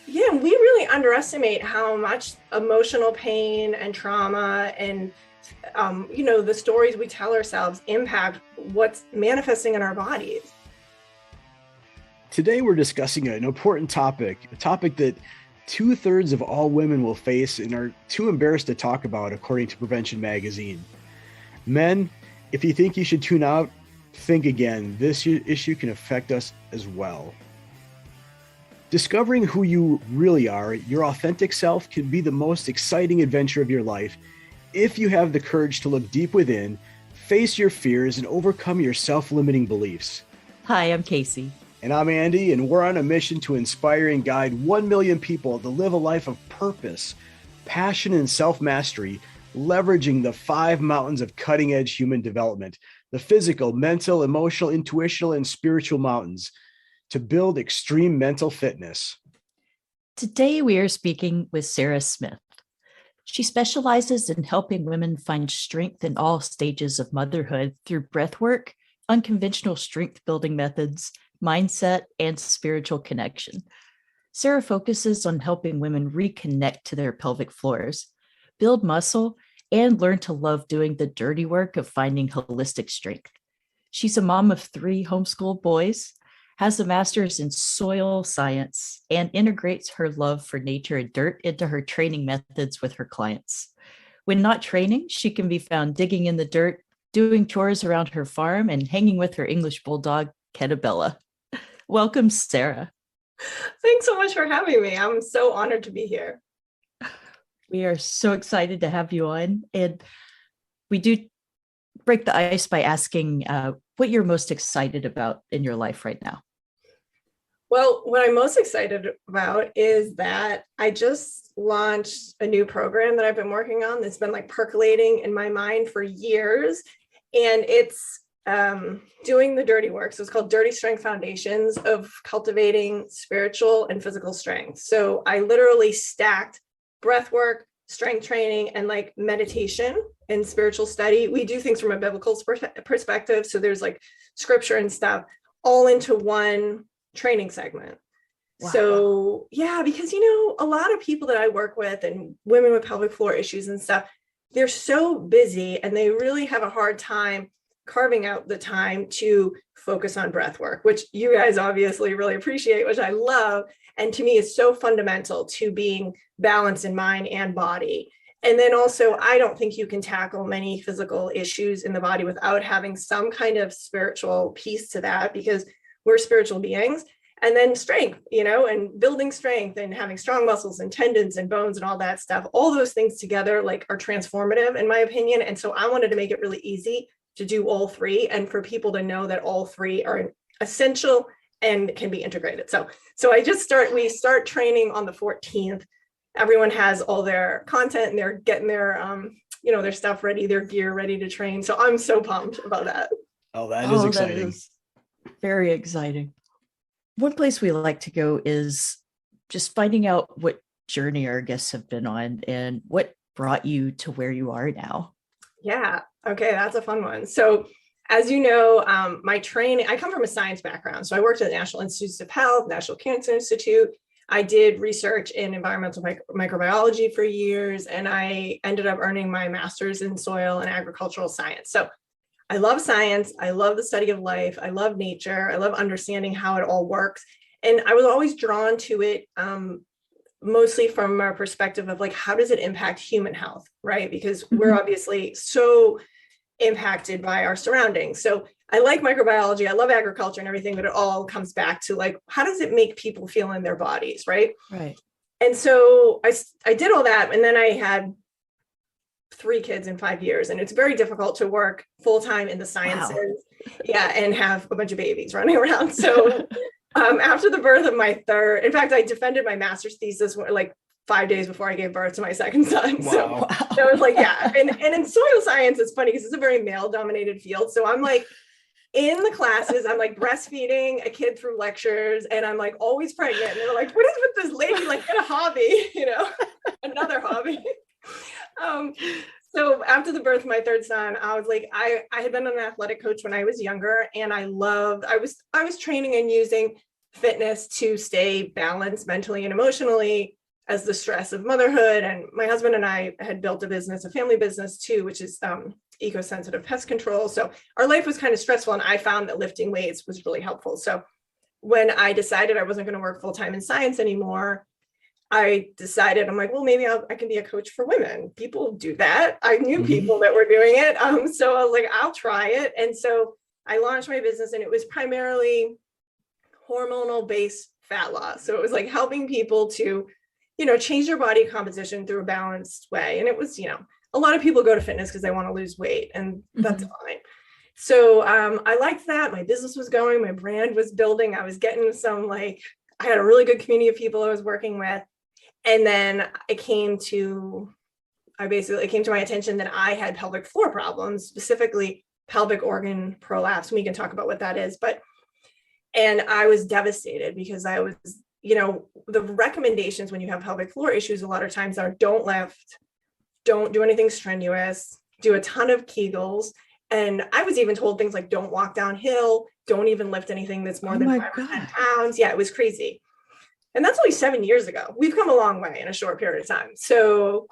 Yeah, we really underestimate how much emotional pain and trauma and the stories we tell ourselves impact what's manifesting in our bodies. Today, we're discussing an important topic, a topic that two-thirds of all women will face and are too embarrassed to talk about, according to Prevention Magazine. Men, if you think you should tune out, think again. This issue can affect us as well. Discovering who you really are, your authentic self, can be the most exciting adventure of your life if you have the courage to look deep within, face your fears, and overcome your self-limiting beliefs. Hi, I'm Casey. And I'm Andy, and we're on a mission to inspire and guide 1 million people to live a life of purpose, passion, and self-mastery, leveraging the 5 mountains of cutting-edge human development, the physical, mental, emotional, intuitional, and spiritual mountains, to build extreme mental fitness. Today, we are speaking with Sarah Smith. She specializes in helping women find strength in all stages of motherhood through breathwork, unconventional strength building methods, mindset, and spiritual connection. Sarah focuses on helping women reconnect to their pelvic floors, build muscle, and learn to love doing the dirty work of finding holistic strength. She's a mom of 3 homeschooled boys, has a master's in soil science, and integrates her love for nature and dirt into her training methods with her clients. When not training, she can be found digging in the dirt, doing chores around her farm, and hanging with her English bulldog, Ketabella. Welcome, Sarah. Thanks so much for having me. I'm so honored to be here. We are so excited to have you on. And we do break the ice by asking what you're most excited about in your life right now. Well, what I'm most excited about is that I just launched a new program that I've been working on that's been like percolating in my mind for years. And it's doing the dirty work. So it's called Dirty Strength Foundations of Cultivating Spiritual and Physical Strength. So I literally stacked breath work, strength training, and like meditation and spiritual study. We do things from a biblical perspective. So there's like scripture and stuff all into one training segment. Wow. So yeah, because a lot of people that I work with and women with pelvic floor issues and stuff, they're so busy and they really have a hard time carving out the time to focus on breath work, which you guys obviously really appreciate, which I love. And to me is so fundamental to being balanced in mind and body. And then also, I don't think you can tackle many physical issues in the body without having some kind of spiritual piece to that, because we're spiritual beings. And then strength, and building strength and having strong muscles and tendons and bones and all that stuff, all those things together like are transformative in my opinion. And so I wanted to make it really easy to do all 3 and for people to know that all 3 are essential and can be integrated. So we start training on the 14th. Everyone has all their content and they're getting their, their stuff ready, their gear ready to train. So I'm so pumped about that. Oh, that is exciting. That is very exciting. One place we like to go is just finding out what journey our guests have been on and what brought you to where you are now. Yeah. Okay. That's a fun one. So as you know, my training, I come from a science background. So I worked at the National Institutes of Health, National Cancer Institute. I did research in environmental microbiology for years, and I ended up earning my master's in soil and agricultural science. So I love science. I love the study of life. I love nature. I love understanding how it all works. And I was always drawn to it, mostly from a perspective of like, how does it impact human health, right? Because we're obviously so impacted by our surroundings. So I like microbiology. I love agriculture and everything, but it all comes back to like, how does it make people feel in their bodies, right? Right. And so I did all that. And then I had 3 kids in 5 years. And it's very difficult to work full-time in the sciences. Wow. Yeah. And have a bunch of babies running around. So after the birth of my 3rd, in fact, I defended my master's thesis like 5 days before I gave birth to my 2nd son. Wow. So I was like, yeah. And in soil science, it's funny because it's a very male dominated field. So I'm like in the classes, I'm like breastfeeding a kid through lectures and I'm like always pregnant. And they're like, what is with this lady? Like get a hobby, another hobby. So after the birth of my 3rd son, I was like, I had been an athletic coach when I was younger, and I was training and using fitness to stay balanced mentally and emotionally as the stress of motherhood. And my husband and I had built a business, a family business too, which is eco-sensitive pest control. So our life was kind of stressful, and I found that lifting weights was really helpful. So when I decided I wasn't going to work full-time in science anymore, I decided, I'm like, well, maybe I can be a coach for women. People do that. I knew people that were doing it. So I was like, I'll try it. And so I launched my business, and it was primarily hormonal based fat loss. So it was like helping people to, change their body composition through a balanced way. And it was, a lot of people go to fitness because they want to lose weight, and that's fine. So I liked that. My business was going, my brand was building. I was getting I had a really good community of people I was working with. And then it came to my attention that I had pelvic floor problems, specifically pelvic organ prolapse. We can talk about what that is, and I was devastated because I was, the recommendations when you have pelvic floor issues a lot of times are don't lift, don't do anything strenuous, do a ton of Kegels. And I was even told things like don't walk downhill, don't even lift anything that's more than 5 or 10 pounds. Yeah, it was crazy. And that's only 7 years ago. We've come a long way in a short period of time. So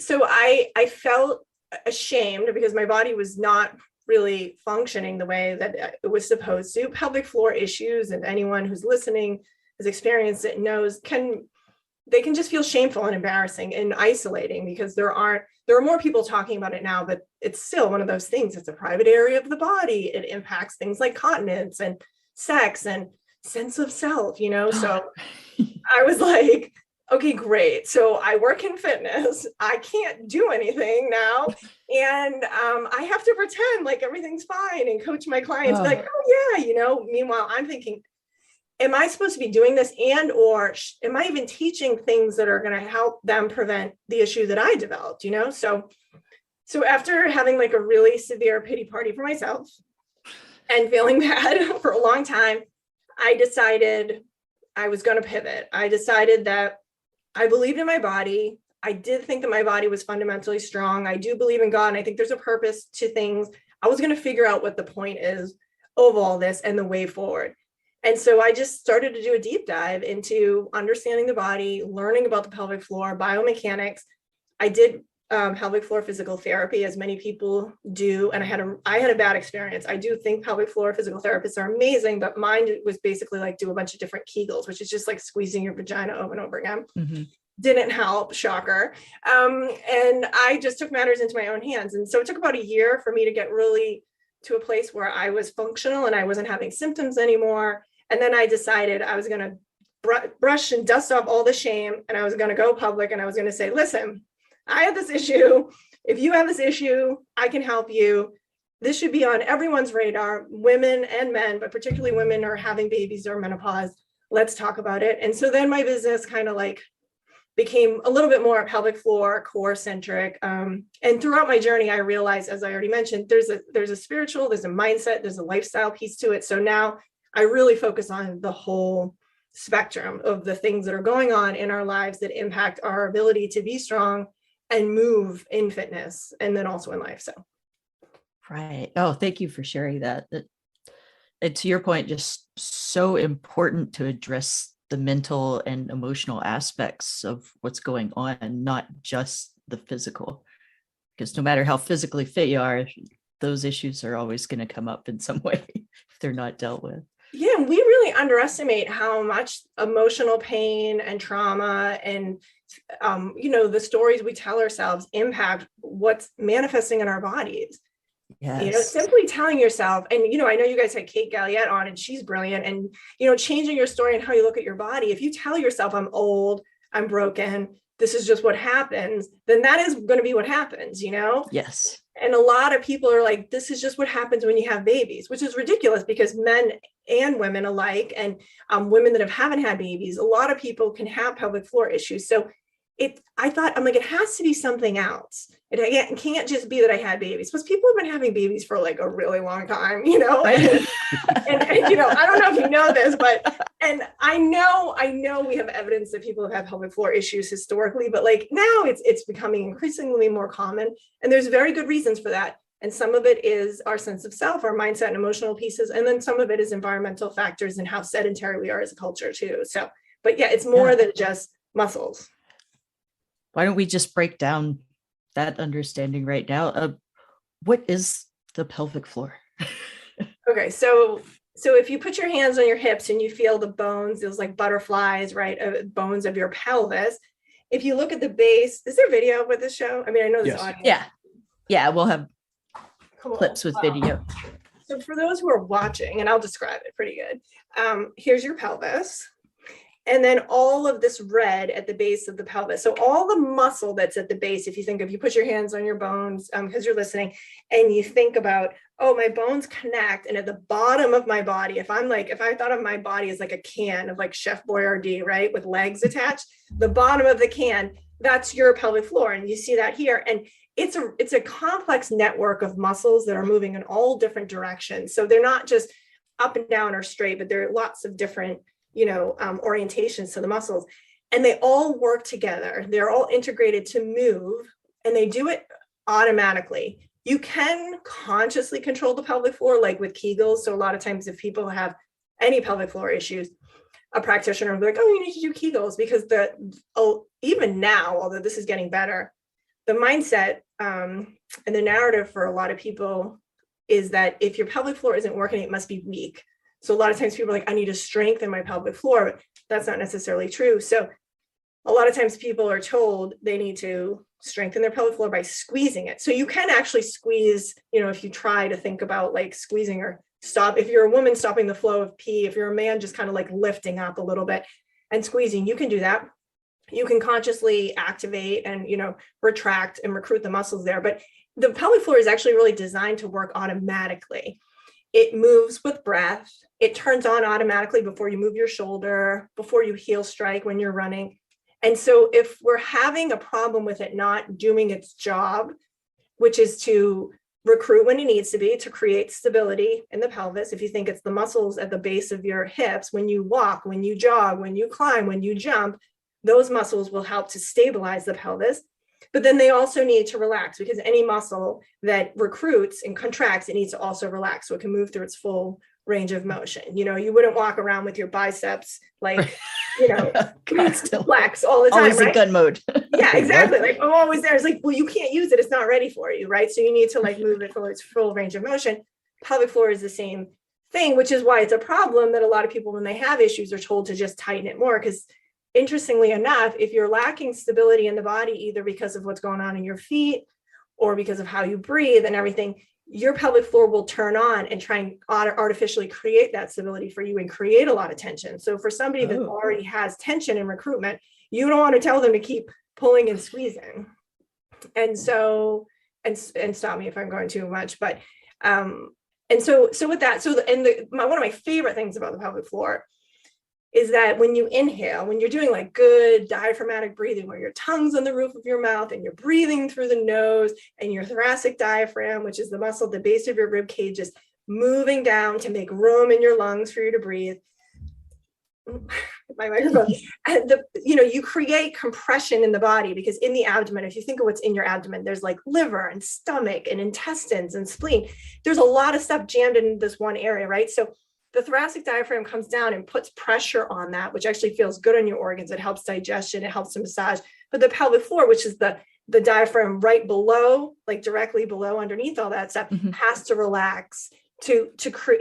I felt ashamed because my body was not really functioning the way that it was supposed to. Pelvic floor issues, and anyone who's listening has experienced it knows, they can just feel shameful and embarrassing and isolating because there are more people talking about it now, but it's still one of those things. It's a private area of the body. It impacts things like continence and sex and sense of self, So I was like, okay, great. So I work in fitness. I can't do anything now. And I have to pretend like everything's fine and coach my clients like, oh yeah, meanwhile, I'm thinking, am I supposed to be doing this, or am I even teaching things that are going to help them prevent the issue that I developed, So after having like a really severe pity party for myself and feeling bad for a long time, I decided I was going to pivot. I decided that I believed in my body. I did think that my body was fundamentally strong. I do believe in God, and I think there's a purpose to things. I was going to figure out what the point is of all this and the way forward. And so I just started to do a deep dive into understanding the body, learning about the pelvic floor, biomechanics. I did pelvic floor physical therapy, as many people do, and I had a bad experience. I do think pelvic floor physical therapists are amazing, but mine was basically like do a bunch of different Kegels, which is just like squeezing your vagina over and over again. Didn't help, shocker. And I just took matters into my own hands. And so it took about a year for me to get really to a place where I was functional and I wasn't having symptoms anymore. And then I decided I was going to brush and dust off all the shame, and I was going to go public, and I was going to say, listen, I have this issue. If you have this issue, I can help you. This should be on everyone's radar, women and men, but particularly women are having babies or menopause. Let's talk about it. And so then my business kind of like became a little bit more pelvic floor, core centric. And throughout my journey, I realized, as I already mentioned, there's a spiritual, there's a mindset, there's a lifestyle piece to it. So now I really focus on the whole spectrum of the things that are going on in our lives that impact our ability to be strong and move in fitness, and then also in life. So. Right. Oh, thank you for sharing that. And to your point, just so important to address the mental and emotional aspects of what's going on, not just the physical. Because no matter how physically fit you are, those issues are always going to come up in some way if they're not dealt with. Yeah, we really underestimate how much emotional pain and trauma and the stories we tell ourselves impact what's manifesting in our bodies. Yes. Simply telling yourself, and I know you guys had Kate Galliette on, and she's brilliant, and changing your story and how you look at your body. If you tell yourself, I'm old, I'm broken, this is just what happens, then that is going to be what happens, Yes. And a lot of people are like, this is just what happens when you have babies, which is ridiculous because men and women alike, and women that haven't had babies, a lot of people can have pelvic floor issues. So I'm like, it has to be something else. It can't just be that I had babies, because people have been having babies for like a really long time, and I don't know if you know this, and I know we have evidence that people have had pelvic floor issues historically, but like now it's becoming increasingly more common. And there's very good reasons for that. And some of it is our sense of self, our mindset and emotional pieces. And then some of it is environmental factors and how sedentary we are as a culture too. So, but yeah, it's more than just muscles. Why don't we just break down that understanding right now? What is the pelvic floor? Okay, so if you put your hands on your hips and you feel the bones, those like butterflies, right, bones of your pelvis. If you look at the base, is there video with this show? I mean, I know this audience. Yeah, we'll have clips with video. So for those who are watching, and I'll describe it pretty good. Here's your pelvis. And then all of this red at the base of the pelvis. So all the muscle that's at the base, if you put your hands on your bones, because you're listening, and you think about, oh, my bones connect. And at the bottom of my body, if I thought of my body as like a can of like Chef Boyardee, right, with legs attached, the bottom of the can, that's your pelvic floor. And you see that here. And it's a complex network of muscles that are moving in all different directions. So they're not just up and down or straight, but there are lots of different orientations to the muscles, and they all work together. They're all integrated to move, and they do it automatically. You can consciously control the pelvic floor, like with Kegels. So a lot of times if people have any pelvic floor issues, a practitioner will be like, oh, you need to do Kegels, because even now, although this is getting better, the mindset and the narrative for a lot of people is that if your pelvic floor isn't working, it must be weak. So a lot of times people are like, I need to strengthen my pelvic floor, but that's not necessarily true. So a lot of times people are told they need to strengthen their pelvic floor by squeezing it. So you can actually squeeze, if you try to think about like squeezing or stop, if you're a woman, stopping the flow of pee, if you're a man, just kind of like lifting up a little bit and squeezing, you can do that. You can consciously activate and, retract and recruit the muscles there. But the pelvic floor is actually really designed to work automatically. It moves with breath. It turns on automatically before you move your shoulder, before you heel strike when you're running. And so if we're having a problem with it not doing its job, which is to recruit when it needs to be, to create stability in the pelvis, if you think it's the muscles at the base of your hips, when you walk, when you jog, when you climb, when you jump, those muscles will help to stabilize the pelvis. But then they also need to relax, because any muscle that recruits and contracts, it needs to also relax so it can move through its full range of motion. You wouldn't walk around with your biceps like, flex all the time. Always right? in gun mode. Yeah, exactly. Like, I'm always there. It's like, well, you can't use it. It's not ready for you, right? So you need to like move it for its full range of motion. Pelvic floor is the same thing, which is why it's a problem that a lot of people, when they have issues, are told to just tighten it more. Because interestingly enough, if you're lacking stability in the body, either because of what's going on in your feet or because of how you breathe and everything, your pelvic floor will turn on and try and artificially create that stability for you and create a lot of tension. So for somebody that already has tension in recruitment, you don't want to tell them to keep pulling and squeezing. And so, and stop me if I'm going too much, but, and so with that, one of my favorite things about the pelvic floor is that when you inhale, when you're doing like good diaphragmatic breathing, where your tongue's on the roof of your mouth and you're breathing through the nose, and your thoracic diaphragm, which is the muscle at the base of your rib cage, is moving down to make room in your lungs for you to breathe. My microphone. And you create compression in the body, because in the abdomen, if you think of what's in your abdomen, there's like liver and stomach and intestines and spleen. There's a lot of stuff jammed in this one area, right? So the thoracic diaphragm comes down and puts pressure on that, which actually feels good on your organs. It helps digestion, it helps to massage. But the pelvic floor, which is the diaphragm right below, like directly below, underneath all that stuff, has to relax to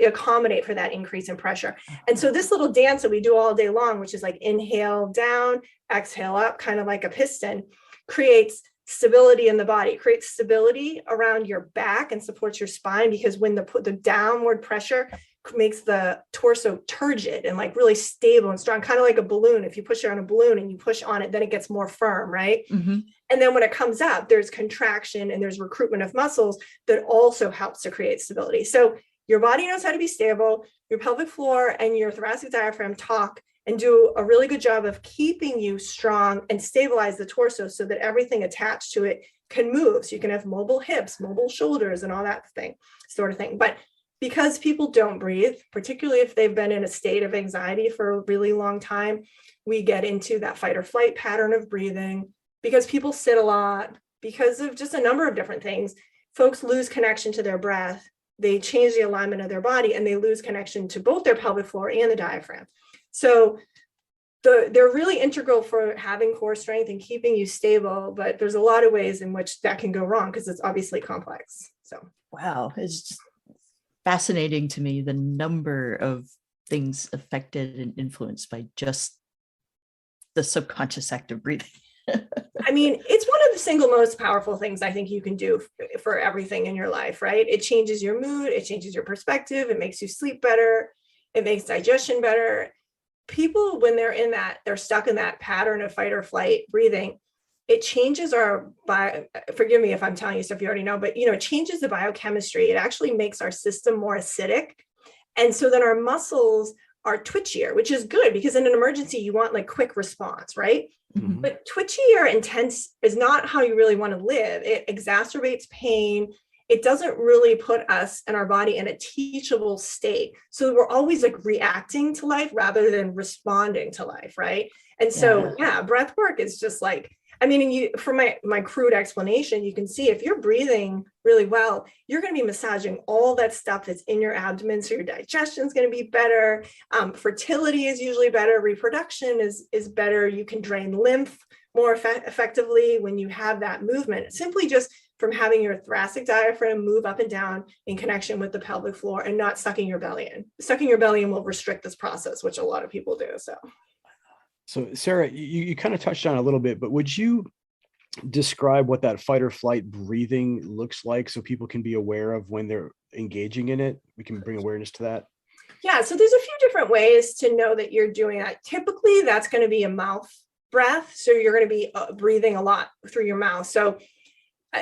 accommodate for that increase in pressure. And so this little dance that we do all day long, which is like inhale down, exhale up, kind of like a piston, creates stability in the body, creates stability around your back and supports your spine, because when the downward pressure makes the torso turgid and like really stable and strong, kind of like a balloon. If you push it on a balloon and you push on it, then it gets more firm, right? And then when it comes up, there's contraction and there's recruitment of muscles that also helps to create stability. So your body knows how to be stable. Your pelvic floor and your thoracic diaphragm talk and do a really good job of keeping you strong and stabilize the torso so that everything attached to it can move. So you can have mobile hips, mobile shoulders, and all that sort of thing. But because people don't breathe, particularly if they've been in a state of anxiety for a really long time, we get into that fight or flight pattern of breathing. Because people sit a lot, because of just a number of different things, folks lose connection to their breath, they change the alignment of their body, and they lose connection to both their pelvic floor and the diaphragm. So they're really integral for having core strength and keeping you stable, but there's a lot of ways in which that can go wrong because it's obviously complex. So wow, it's just fascinating to me, the number of things affected and influenced by just the subconscious act of breathing. I mean, it's one of the single most powerful things I think you can do for everything in your life, right? It changes your mood, it changes your perspective, it makes you sleep better, it makes digestion better. People, when they're stuck in that pattern of fight or flight breathing, it changes forgive me if I'm telling you stuff you already know, but it changes the biochemistry. It actually makes our system more acidic. And so then our muscles are twitchier, which is good because in an emergency, you want like quick response, right? Mm-hmm. But twitchy or intense is not how you really want to live. It exacerbates pain. It doesn't really put us and our body in a teachable state. So we're always like reacting to life rather than responding to life, right? And so, breath work is just like, I mean, for my crude explanation, you can see if you're breathing really well, you're going to be massaging all that stuff that's in your abdomen. So your digestion is going to be better. Fertility is usually better. Reproduction is better. You can drain lymph more effectively when you have that movement, simply just from having your thoracic diaphragm move up and down in connection with the pelvic floor and not sucking your belly in. Sucking your belly in will restrict this process, which a lot of people do. So Sarah, you kind of touched on it a little bit, but would you describe what that fight or flight breathing looks like so people can be aware of when they're engaging in it? We can bring awareness to that. Yeah, so there's a few different ways to know that you're doing that. Typically, that's going to be a mouth breath. So you're going to be breathing a lot through your mouth. So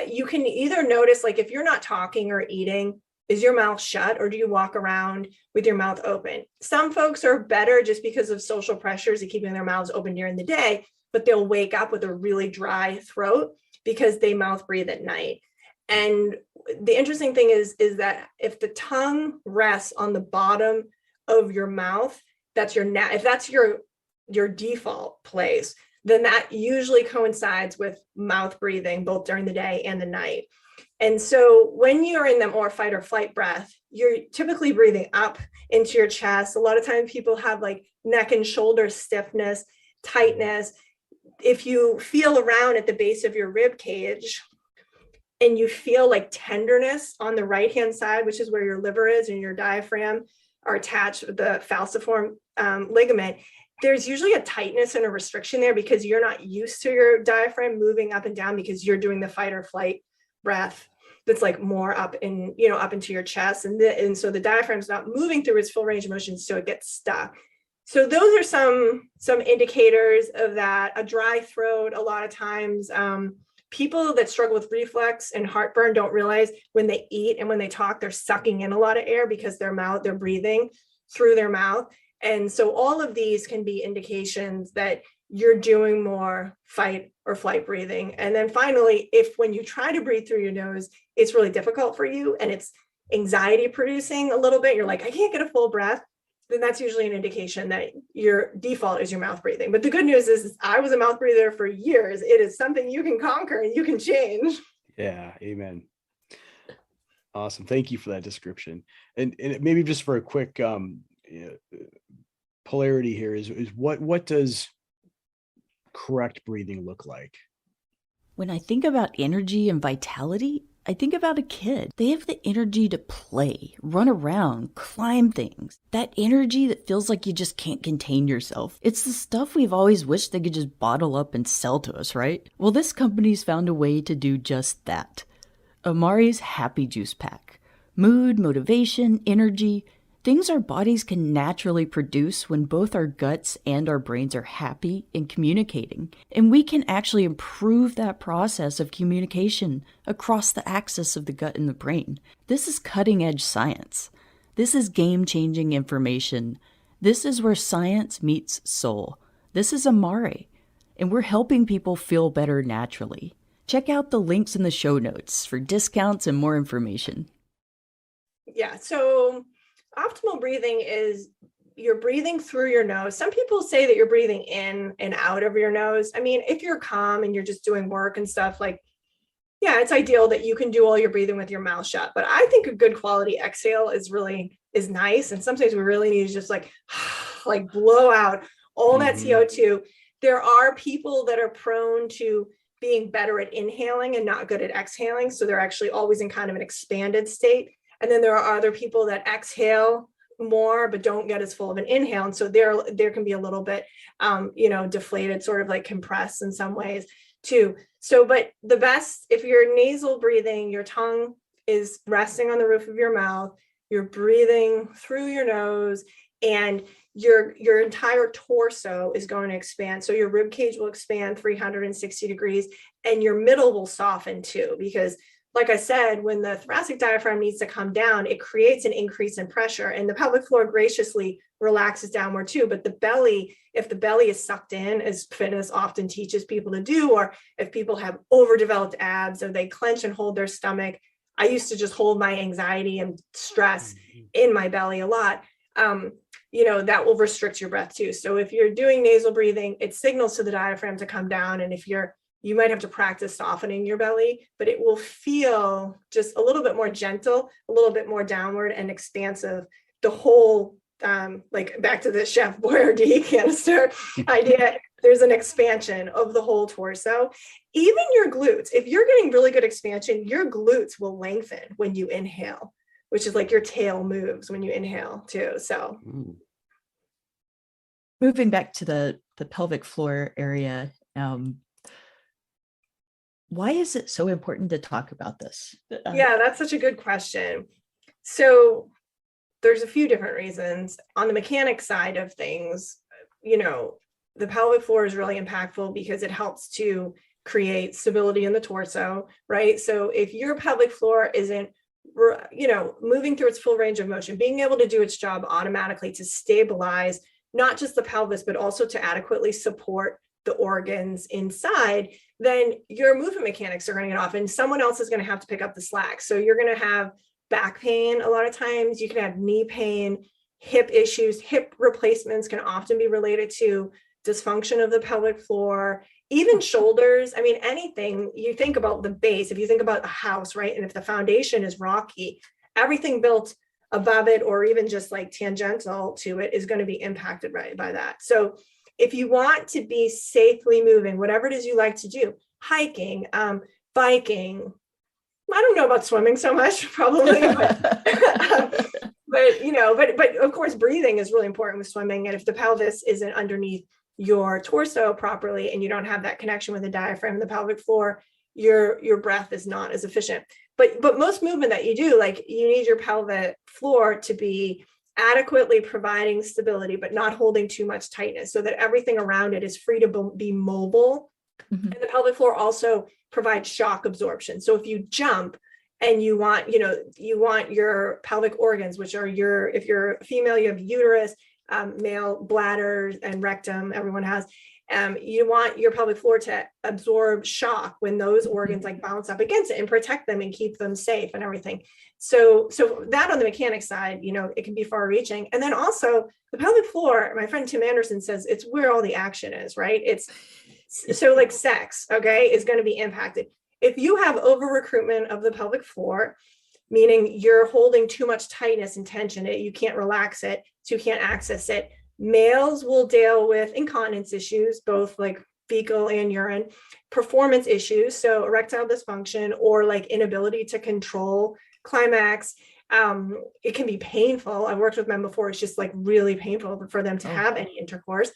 you can either notice, like if you're not talking or eating, is your mouth shut or do you walk around with your mouth open? Some folks are better just because of social pressures of keeping their mouths open during the day, but they'll wake up with a really dry throat because they mouth breathe at night. And the interesting thing is that if the tongue rests on the bottom of your mouth, if that's your default place, then that usually coincides with mouth breathing both during the day and the night. And so when you're in the more fight or flight breath, you're typically breathing up into your chest. A lot of times people have like neck and shoulder stiffness, tightness. If you feel around at the base of your rib cage and you feel like tenderness on the right-hand side, which is where your liver is and your diaphragm are attached with the falciform ligament, there's usually a tightness and a restriction there because you're not used to your diaphragm moving up and down because you're doing the fight or flight breath that's like more up into your chest, and so the diaphragm's not moving through its full range of motion, so it gets stuck. So those are some indicators of that. A dry throat, a lot of times people that struggle with reflux and heartburn don't realize when they eat and when they talk they're sucking in a lot of air because they're breathing through their mouth. And so all of these can be indications that you're doing more fight or flight breathing. And then finally, if when you try to breathe through your nose, it's really difficult for you and it's anxiety producing a little bit, you're like, I can't get a full breath, then that's usually an indication that your default is your mouth breathing. But the good news is I was a mouth breather for years. It is something you can conquer and you can change. Yeah, amen. Awesome. Thank you for that description. And maybe just for a quick polarity here is what does correct breathing look like? When I think about energy and vitality, I think about a kid. They have the energy to play, run around, climb things. That energy that feels like you just can't contain yourself. It's the stuff we've always wished they could just bottle up and sell to us, right? Well, this company's found a way to do just that. Amari's Happy Juice Pack. Mood, motivation, energy, things our bodies can naturally produce when both our guts and our brains are happy and communicating. And we can actually improve that process of communication across the axis of the gut and the brain. This is cutting edge science. This is game-changing information. This is where science meets soul. This is Amari, and we're helping people feel better naturally. Check out the links in the show notes for discounts and more information. Yeah, so optimal breathing is you're breathing through your nose. Some people say that you're breathing in and out of your nose. I mean, if you're calm and you're just doing work and stuff, like Yeah, it's ideal that you can do all your breathing with your mouth shut, but I think a good quality exhale is nice. And sometimes we really need to just like blow out all that CO2. There are people that are prone to being better at inhaling and not good at exhaling. So they're actually always in kind of an expanded state. And then there are other people that exhale more but don't get as full of an inhale. And so there can be a little bit deflated, sort of like compressed in some ways too. So, but the best, if you're nasal breathing, your tongue is resting on the roof of your mouth, you're breathing through your nose, and your entire torso is going to expand. So your rib cage will expand 360 degrees, and your middle will soften too, because like I said, when the thoracic diaphragm needs to come down, it creates an increase in pressure, and the pelvic floor graciously relaxes downward too. But the belly, if the belly is sucked in, as fitness often teaches people to do, or if people have overdeveloped abs or they clench and hold their stomach, I used to just hold my anxiety and stress in my belly a lot. That will restrict your breath too. So if you're doing nasal breathing, it signals to the diaphragm to come down. And if you might have to practice softening your belly, but it will feel just a little bit more gentle, a little bit more downward and expansive. The whole, like back to the Chef Boyardee canister idea, there's an expansion of the whole torso. Even your glutes, if you're getting really good expansion, your glutes will lengthen when you inhale, which is like your tail moves when you inhale too. So moving back to the pelvic floor area, why is it so important to talk about this? Yeah, that's such a good question. So there's a few different reasons. On the mechanic side of things, the pelvic floor is really impactful because it helps to create stability in the torso, right? So if your pelvic floor isn't, moving through its full range of motion, being able to do its job automatically to stabilize not just the pelvis, but also to adequately support the organs inside, then your movement mechanics are going to get off and someone else is going to have to pick up the slack. So you're going to have back pain a lot of times, you can have knee pain, hip issues. Hip replacements can often be related to dysfunction of the pelvic floor, even shoulders. I mean, anything you think about the base, if you think about a house, right? And if the foundation is rocky, everything built above it or even just like tangential to it is going to be impacted by that. So if you want to be safely moving, whatever it is you like to do, hiking, biking, I don't know about swimming so much, probably, but of course, breathing is really important with swimming. And if the pelvis isn't underneath your torso properly, and you don't have that connection with the diaphragm and the pelvic floor, your breath is not as efficient. But most movement that you do, like you need your pelvic floor to be adequately providing stability, but not holding too much tightness so that everything around it is free to be mobile. And the pelvic floor also provides shock absorption. So if you jump and you want your pelvic organs, which are if you're a female, you have uterus, male bladder and rectum, everyone has, you want your pelvic floor to absorb shock when those organs like bounce up against it and protect them and keep them safe and everything. So that on the mechanic side, it can be far reaching. And then also the pelvic floor, my friend Tim Anderson says it's where all the action is, right? So like sex, okay, is going to be impacted. If you have over recruitment of the pelvic floor, meaning you're holding too much tightness and tension, you can't relax it, so you can't access it. Males will deal with incontinence issues, both like fecal and urine, performance issues, so erectile dysfunction or like inability to control climax. It can be painful. I've worked with men before. It's just like really painful for them to have any intercourse.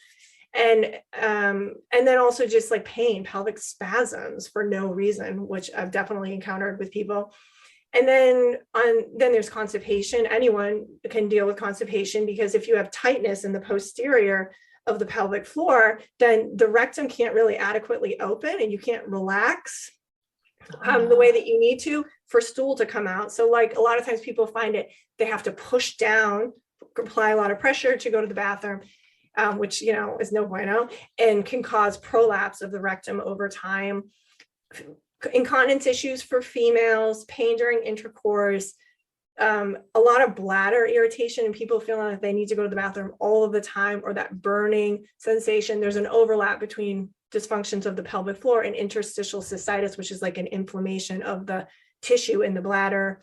And then also just like pain, pelvic spasms for no reason, which I've definitely encountered with people. And then there's constipation. Anyone can deal with constipation because if you have tightness in the posterior of the pelvic floor, then the rectum can't really adequately open and you can't relax the way that you need to for stool to come out. So like a lot of times people find they have to push down, apply a lot of pressure to go to the bathroom. Which, is no bueno, and can cause prolapse of the rectum over time. Incontinence issues for females, pain during intercourse, a lot of bladder irritation and people feeling like they need to go to the bathroom all of the time, or that burning sensation. There's an overlap between dysfunctions of the pelvic floor and interstitial cystitis, which is like an inflammation of the tissue in the bladder.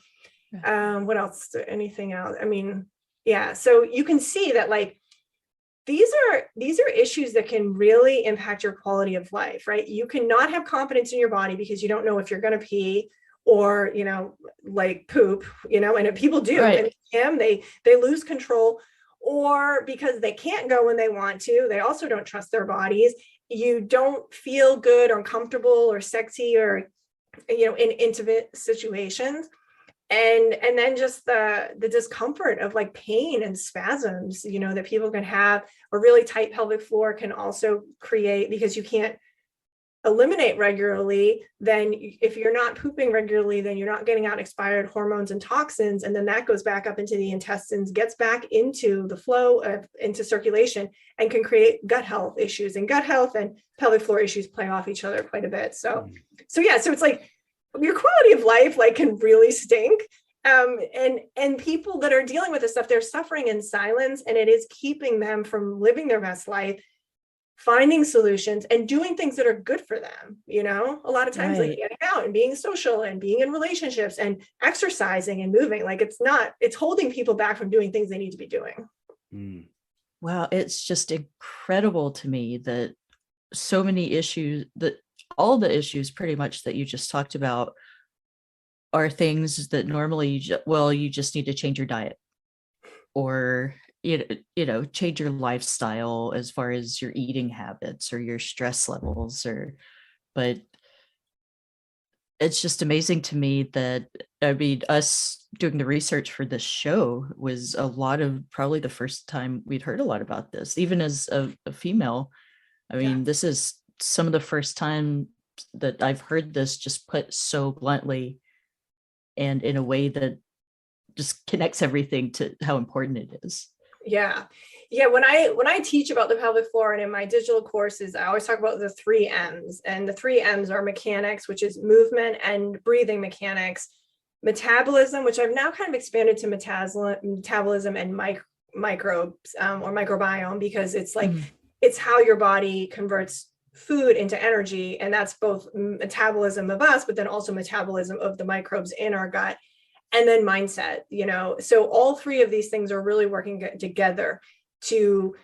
What else? Anything else? I mean, yeah. So you can see that like these are issues that can really impact your quality of life, right? You cannot have confidence in your body because you don't know if you're going to pee or, you know, like poop, you know, and if people do, Right. and they lose control, or because they can't go when they want to, they also don't trust their bodies. You don't feel good or comfortable or sexy or, you know, in intimate situations. And then just the discomfort of like pain and spasms, you know, that people can have. A really tight pelvic floor can also create, because you can't eliminate regularly, then if you're not pooping regularly, then you're not getting out expired hormones and toxins, and then that goes back up into the intestines, gets back into the flow of into circulation, and can create gut health issues. And gut health and pelvic floor issues play off each other quite a bit. So yeah, so it's like your quality of life like can really stink. And people that are dealing with this stuff, they're suffering in silence, and it is keeping them from living their best life, finding solutions and doing things that are good for them. You know, a lot of times like getting out and being social and being in relationships and exercising and moving, like it's holding people back from doing things they need to be doing. Wow, it's just incredible to me that so many issues, that all the issues pretty much that you just talked about are things that normally you just need to change your diet, or you know, change your lifestyle as far as your eating habits or your stress levels, or but it's just amazing to me that, I mean, us doing the research for this show was a lot of probably the first time we'd heard a lot about this, even as a female. I mean, this is some of the first time that I've heard this just put so bluntly and in a way that just connects everything to how important it is. Yeah. When I teach about the pelvic floor and in my digital courses, I always talk about the 3 M's, and the 3 M's are mechanics, which is movement and breathing mechanics, metabolism, which I've now kind of expanded to metabolism and microbes or microbiome, because it's like, it's how your body converts food into energy. And that's both metabolism of us, but then also metabolism of the microbes in our gut. And then mindset, you know, so all three of these things are really working together to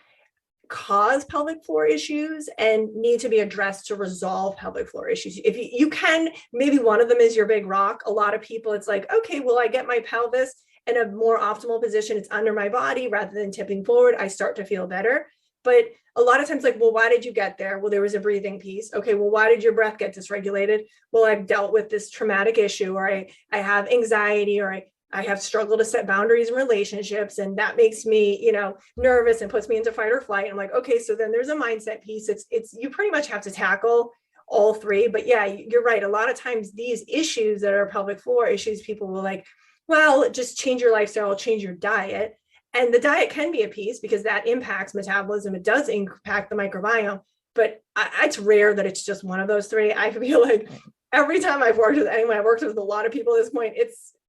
cause pelvic floor issues and need to be addressed to resolve pelvic floor issues. If you can, maybe one of them is your big rock. A lot of people, it's like, okay, well, I get my pelvis in a more optimal position. It's under my body rather than tipping forward. I start to feel better. But a lot of times, like, well, why did you get there? Well, there was a breathing piece. Okay, well, why did your breath get dysregulated? Well, I've dealt with this traumatic issue, or I have anxiety, or I have struggled to set boundaries in relationships, and that makes me, you know, nervous and puts me into fight or flight. I'm like, okay, so then there's a mindset piece. It's you pretty much have to tackle all three. But yeah, you're right. A lot of times these issues that are pelvic floor issues, people will like, well, just change your lifestyle, change your diet. And the diet can be a piece because that impacts metabolism. It does impact the microbiome, but it's rare that it's just one of those three. I feel like every time I've worked with anyone, I've worked with a lot of people at this point,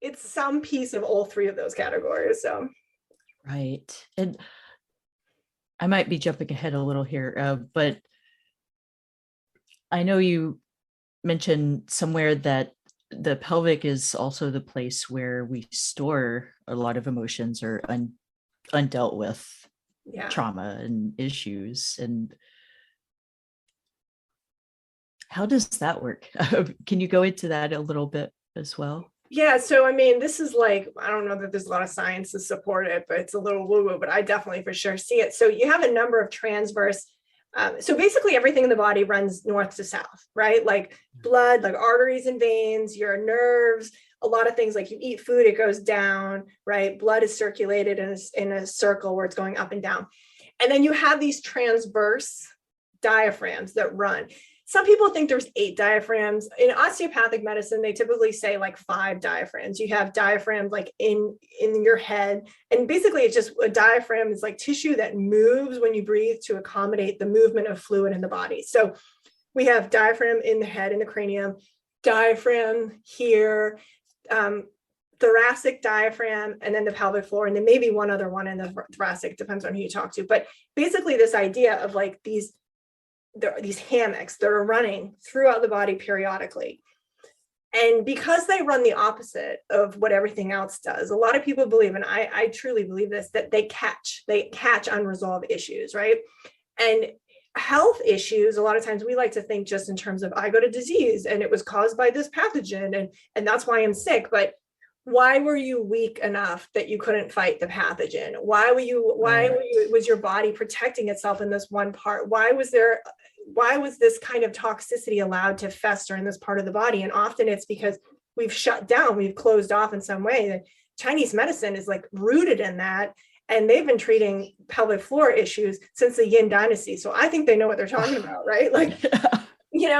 it's some piece of all three of those categories. So, right. And I might be jumping ahead a little here, but I know you mentioned somewhere that the pelvic is also the place where we store a lot of emotions or undealt with trauma and issues. And how does that work? Can you go into that a little bit as well? Yeah. So, I mean, this is like, I don't know that there's a lot of science to support it, but it's a little woo-woo, but I definitely for sure see it. So you have a number of transverse. So basically everything in the body runs north to south, right? Like blood, like arteries and veins, your nerves, a lot of things, like you eat food, it goes down, right? Blood is circulated in a circle where it's going up and down. And then you have these transverse diaphragms that run. Some people think there's 8 diaphragms. In osteopathic medicine, they typically say like 5 diaphragms. You have diaphragms like in your head. And basically it's just a diaphragm is like tissue that moves when you breathe to accommodate the movement of fluid in the body. So we have diaphragm in the head, in the cranium, diaphragm here, thoracic diaphragm, and then the pelvic floor, and then maybe one other one in the thoracic, depends on who you talk to. But basically this idea of like these there are these hammocks that are running throughout the body periodically. And because they run the opposite of what everything else does, a lot of people believe, and I truly believe this, that they catch unresolved issues, right? And health issues, a lot of times we like to think just in terms of, I got a disease and it was caused by this pathogen, and that's why I'm sick. But why were you weak enough that you couldn't fight the pathogen? Why was your body protecting itself in this one part? Why was this kind of toxicity allowed to fester in this part of the body? And often it's because we've shut down, we've closed off in some way. The Chinese medicine is like rooted in that. And they've been treating pelvic floor issues since the Yin dynasty. So I think they know what they're talking about, right? Like,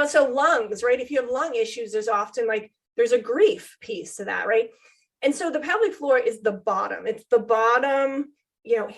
so lungs, right? If you have lung issues, there's often there's a grief piece to that, right? And so the pelvic floor is the bottom. It's the bottom,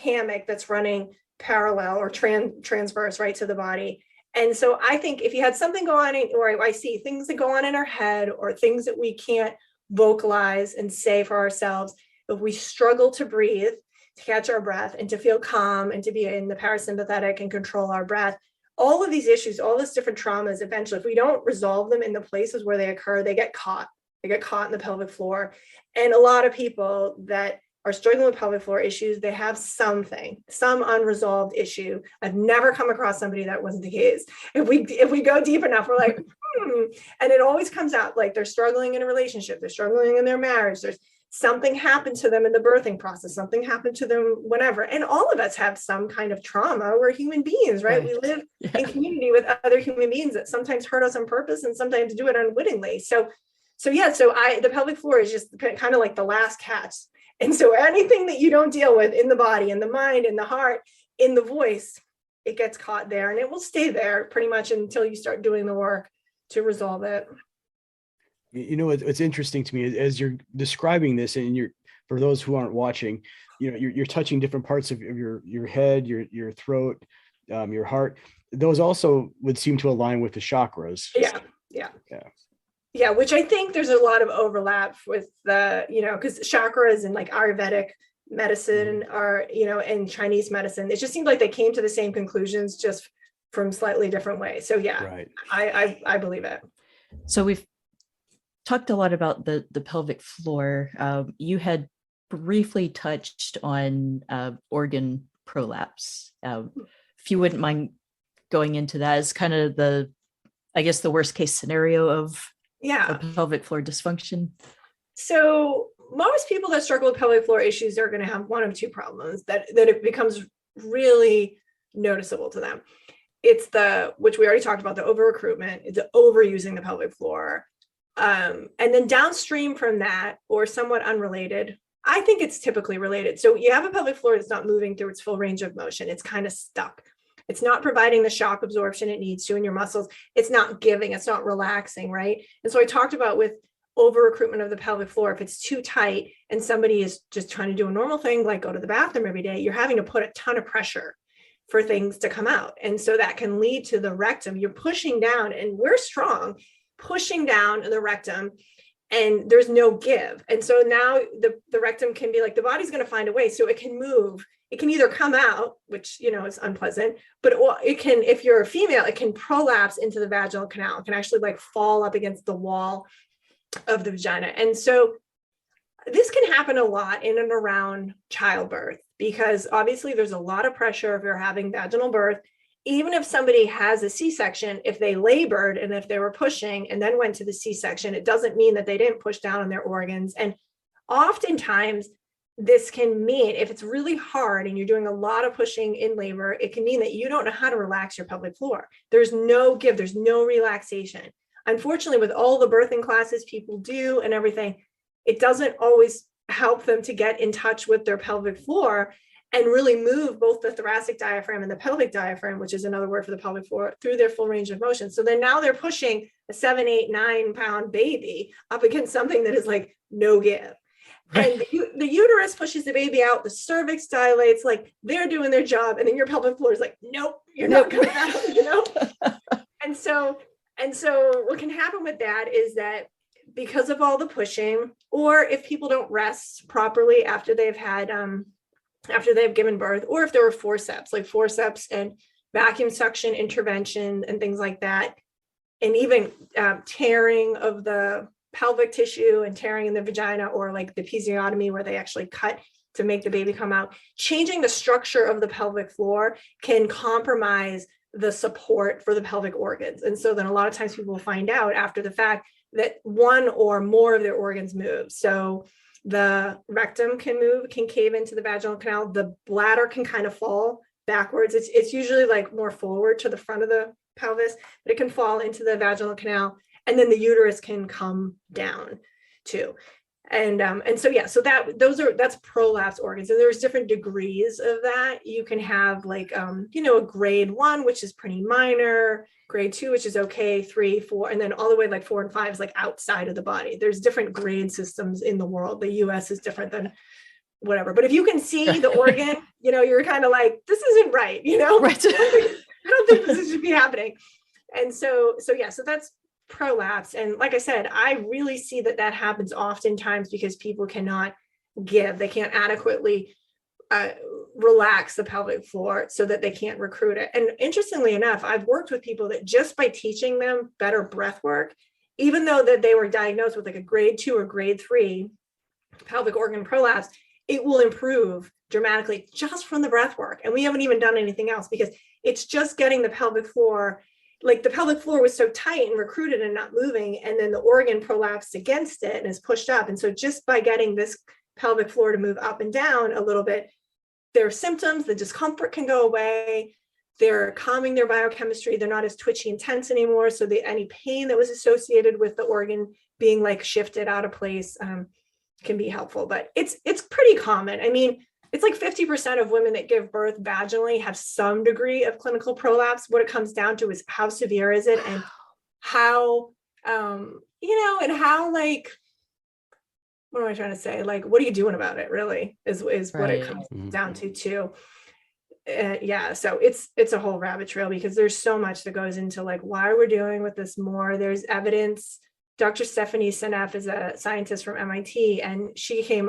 hammock that's running parallel or transverse, right, to the body. And so I think if you had something go on, or I see things that go on in our head, or things that we can't vocalize and say for ourselves, if we struggle to breathe, to catch our breath, and to feel calm, and to be in the parasympathetic and control our breath, all of these issues, all these different traumas, eventually, if we don't resolve them in the places where they occur, they get caught. They get caught in the pelvic floor. And a lot of people that are struggling with pelvic floor issues, they have some unresolved issue. I've never come across somebody that wasn't the case. If we go deep enough, we're like, and it always comes out like they're struggling in a relationship, they're struggling in their marriage, there's something happened to them in the birthing process, something happened to them whenever. And all of us have some kind of trauma. We're human beings, right? We live in community with other human beings that sometimes hurt us on purpose and sometimes do it unwittingly. So the pelvic floor is just kind of like the last catch. And so anything that you don't deal with in the body, in the mind, in the heart, in the voice, it gets caught there, and it will stay there pretty much until you start doing the work to resolve it. What's interesting to me as you're describing this, and for those who aren't watching, you're touching different parts of your head, your throat, your heart. Those also would seem to align with the chakras. Yeah, which I think there's a lot of overlap with because chakras and like Ayurvedic medicine are, and Chinese medicine, it just seems like they came to the same conclusions, just from slightly different ways. So yeah, right. I believe it. So we've talked a lot about the pelvic floor. You had briefly touched on organ prolapse. If you wouldn't mind going into that as kind of the worst case scenario of pelvic floor dysfunction. So most people that struggle with pelvic floor issues are going to have one of two problems that it becomes really noticeable to them. It's which we already talked about, the over recruitment, it's overusing the pelvic floor. And then downstream from that, or somewhat unrelated, I think it's typically related. So you have a pelvic floor that's not moving through its full range of motion. It's kind of stuck. It's not providing the shock absorption it needs to in your muscles. It's not giving, it's not relaxing, right? And so I talked about with over recruitment of the pelvic floor, if it's too tight and somebody is just trying to do a normal thing, like go to the bathroom every day, you're having to put a ton of pressure for things to come out. And so that can lead to the rectum. You're pushing down, and we're strong, pushing down the rectum, and there's no give. And so now the rectum can be like, the body's going to find a way. So it can move. It can either come out, which, is unpleasant, but it can, if you're a female, it can prolapse into the vaginal canal. It can actually like fall up against the wall of the vagina. And so this can happen a lot in and around childbirth, because obviously there's a lot of pressure if you're having vaginal birth. Even if somebody has a C-section, if they labored and if they were pushing and then went to the C-section, it doesn't mean that they didn't push down on their organs. And oftentimes this can mean, if it's really hard and you're doing a lot of pushing in labor, it can mean that you don't know how to relax your pelvic floor. There's no give, there's no relaxation. Unfortunately, with all the birthing classes people do and everything, it doesn't always help them to get in touch with their pelvic floor and really move both the thoracic diaphragm and the pelvic diaphragm, which is another word for the pelvic floor, through their full range of motion. So then now they're pushing a 7, 8, 9 pound baby up against something that is like no give. And the uterus pushes the baby out, the cervix dilates, like they're doing their job. And then your pelvic floor is like, nope, you're not coming out, And so what can happen with that is that because of all the pushing, or if people don't rest properly after they've had, after they've given birth, or if there were forceps and vacuum suction intervention and things like that. And even tearing of the pelvic tissue and tearing in the vagina, or like the episiotomy where they actually cut to make the baby come out. Changing the structure of the pelvic floor can compromise the support for the pelvic organs. And so then a lot of times people will find out after the fact that one or more of their organs move. So the rectum can move, can cave into the vaginal canal. The bladder can kind of fall backwards. It's usually like more forward to the front of the pelvis, but it can fall into the vaginal canal. And then the uterus can come down too. And so, yeah, so that's prolapse organs. And there's different degrees of that. You can have like, a grade 1, which is pretty minor, grade 2, which is okay, 3, 4, and then all the way like 4 and 5 is like outside of the body. There's different grade systems in the world. The US is different than whatever. But if you can see the organ, you're kind of like, this isn't right, Right. I don't think this should be happening. And so that's prolapse. And like I said, I really see that happens oftentimes because people cannot they can't adequately relax the pelvic floor so that they can't recruit it. And interestingly enough, I've worked with people that just by teaching them better breath work, even though that they were diagnosed with like a grade 2 or grade 3 pelvic organ prolapse, it will improve dramatically just from the breath work. And we haven't even done anything else because it's just getting the pelvic floor. Like the pelvic floor was so tight and recruited and not moving, and then the organ prolapsed against it and is pushed up. And so just by getting this pelvic floor to move up and down a little bit, their symptoms, the discomfort can go away. They're calming their biochemistry. They're not as twitchy and tense anymore. So any pain that was associated with the organ being like shifted out of place can be helpful. But it's pretty common. I mean, it's like 50% of women that give birth vaginally have some degree of clinical prolapse. What it comes down to is how severe is it, and how, and how, like, what am I trying to say? Like, what are you doing about it really is what it comes down to too. Yeah. So it's a whole rabbit trail because there's so much that goes into like why we're dealing with this more. There's evidence. Dr. Stephanie Seneff is a scientist from MIT, and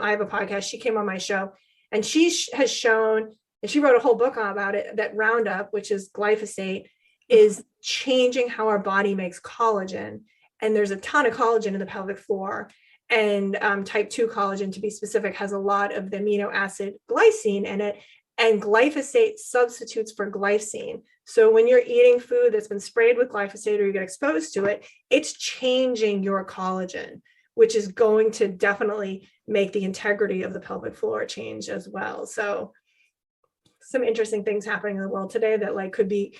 I have a podcast. She came on my show. And she has shown, and she wrote a whole book about it, that Roundup, which is glyphosate, is changing how our body makes collagen. And there's a ton of collagen in the pelvic floor. And type 2 collagen, to be specific, has a lot of the amino acid glycine in it. And glyphosate substitutes for glycine. So when you're eating food that's been sprayed with glyphosate or you get exposed to it, it's changing your collagen, which is going to definitely make the integrity of the pelvic floor change as well. So some interesting things happening in the world today that like could be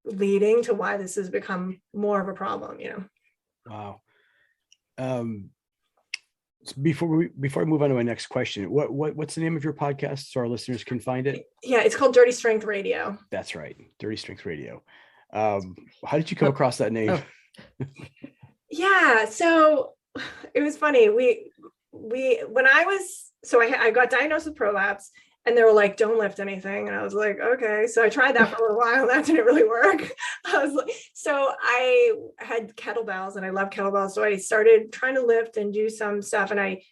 leading to why this has become more of a problem, Wow. Before I move on to my next question, what's the name of your podcast so our listeners can find it? Yeah, it's called Dirty Strength Radio. That's right. Dirty Strength Radio. How did you come across that name? Yeah. So it was funny. I got diagnosed with prolapse, and they were like, don't lift anything. And I was like, okay. So I tried that for a little while, and that didn't really work. So I had kettlebells, and I love kettlebells. So I started trying to lift and do some stuff. And I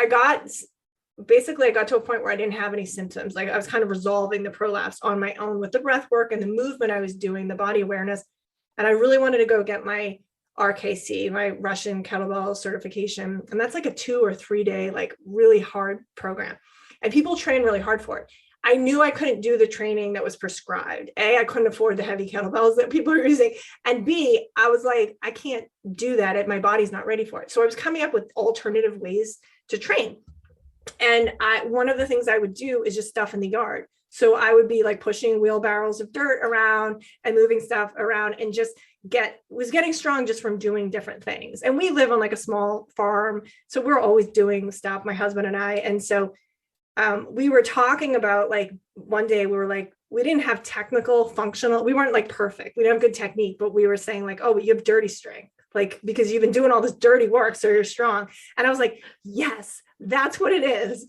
got to a point where I didn't have any symptoms. Like I was kind of resolving the prolapse on my own with the breath work and the movement I was doing, the body awareness. And I really wanted to go get my RKC, my Russian kettlebell certification. And that's like a 2 or 3 day, like really hard program. And people train really hard for it. I knew I couldn't do the training that was prescribed. A, I couldn't afford the heavy kettlebells that people are using. And B, I was like, I can't do that. My body's not ready for it. So I was coming up with alternative ways to train. And one of the things I would do is just stuff in the yard. So I would be like pushing wheelbarrows of dirt around and moving stuff around, and just was getting strong just from doing different things. And we live on like a small farm, so we're always doing stuff, my husband and I. And so we were talking about, like, one day we were like, we didn't have technical functional, we weren't like perfect, we didn't have good technique, but we were saying like, oh, but you have dirty strength, like, because you've been doing all this dirty work, so you're strong. And I was like, yes, that's what it is,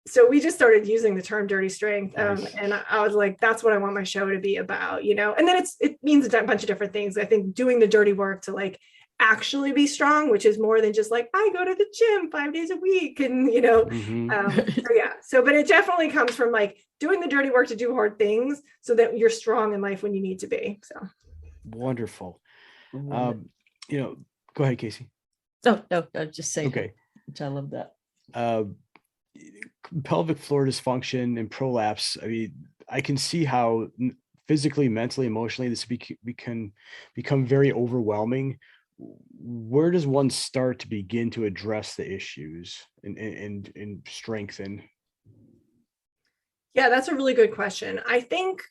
so we just started using the term dirty strength. Nice. And I was like, that's what I want my show to be about, and then it means a bunch of different things. I think doing the dirty work to like actually be strong, which is more than just like, I go to the gym 5 days a week. And, but it definitely comes from like doing the dirty work to do hard things so that you're strong in life when you need to be. So. Wonderful. Go ahead, Casey. Oh, no, just say, okay. Which I love that. Pelvic floor dysfunction and prolapse. I mean, I can see how physically, mentally, emotionally, this can become very overwhelming. Where does one start to begin to address the issues and strengthen? Yeah, that's a really good question. I think